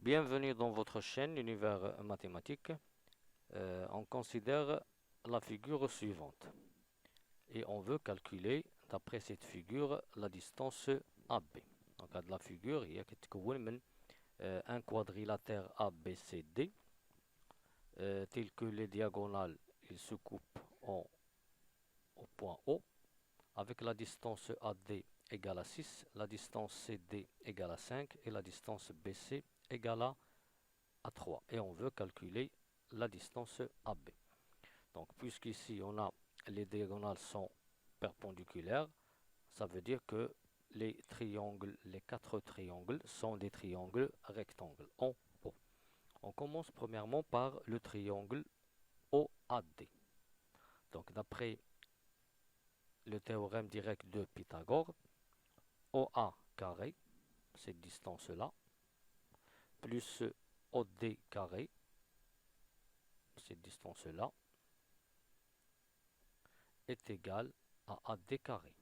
Bienvenue dans votre chaîne Univers Mathématique. On considère la figure suivante et on veut calculer d'après cette figure la distance AB. Donc, de la figure, il y a un quadrilatère ABCD tel que les diagonales ils se coupent au point O avec la distance AD égale à 6, la distance CD égale à 5 et la distance BC égale à 3. Et on veut calculer la distance AB. Donc, puisqu'ici on a les diagonales sont perpendiculaires, ça veut dire que les quatre triangles sont des triangles rectangles en O. On commence premièrement par le triangle OAD. Donc, d'après le théorème direct de Pythagore, OA carré, cette distance-là, plus OD carré, cette distance-là, est égal à AD carré.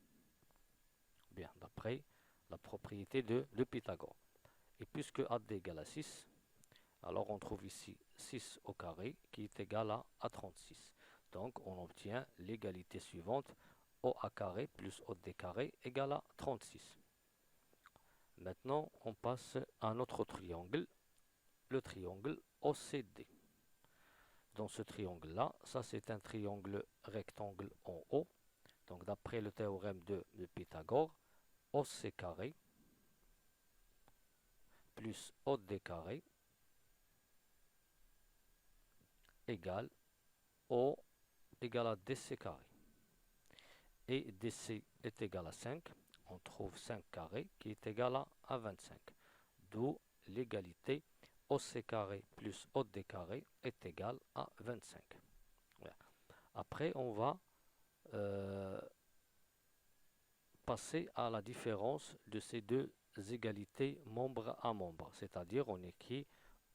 Bien, d'après la propriété de Pythagore. Et puisque AD égale à 6, alors on trouve ici 6 au carré qui est égal à 36. Donc on obtient l'égalité suivante, OA carré plus OD carré égale à 36. Maintenant on passe à un autre triangle, le triangle OCD. Dans ce triangle-là, ça c'est un triangle rectangle en haut. Donc d'après le théorème de Pythagore, OC carré plus OD carré égale O égale à DC carré. Et DC est égal à 5. On trouve 5 carré qui est égal à 25. D'où l'égalité OC carré plus OD carré est égal à 25. Voilà. Après, on va passer à la différence de ces deux égalités membre à membre. C'est-à-dire, on écrit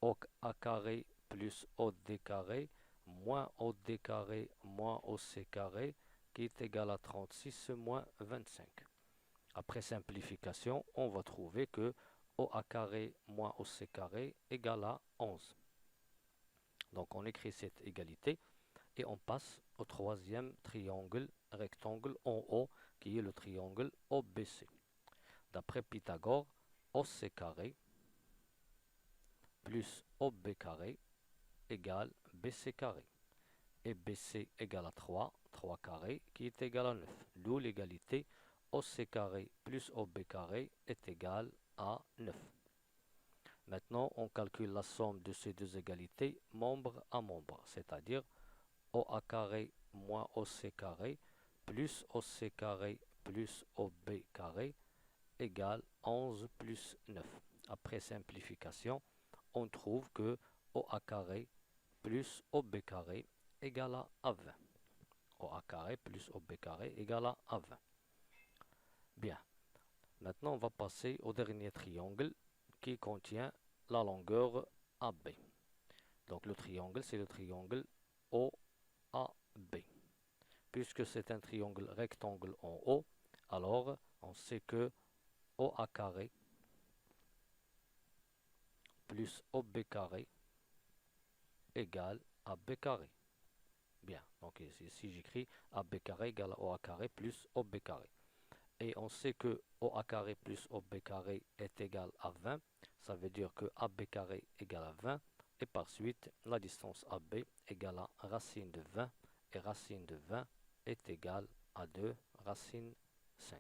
OC carré plus OD carré moins OD carré moins OC carré qui est égal à 36 moins 25. Après simplification, on va trouver que OA carré moins OC carré égale à 11. Donc on écrit cette égalité et on passe au troisième triangle rectangle en haut qui est le triangle OBC. D'après Pythagore, OC carré plus OB carré égale BC carré. Et BC égale à 3, 3 carré qui est égal à 9. D'où l'égalité OC carré plus OB carré est égal à 9. Maintenant, on calcule la somme de ces deux égalités membre à membre, c'est-à-dire OA carré moins OC carré plus OC carré plus OB carré égale 11 plus 9. Après simplification, on trouve que OA carré plus OB carré égale à 20. OA carré plus OB carré égale à 20. Bien. Maintenant, on va passer au dernier triangle qui contient la longueur AB. Donc le triangle, c'est le triangle OAB. Puisque c'est un triangle rectangle en haut, alors on sait que OA carré plus OB carré égale AB carré. Bien, donc ici j'écris AB carré égale à OA carré plus OB carré. Et on sait que OA carré plus OB carré est égal à 20. Ça veut dire que AB carré égale à 20. Et par suite, la distance AB égale à racine de 20. Et racine de 20 est égale à 2 racine 5.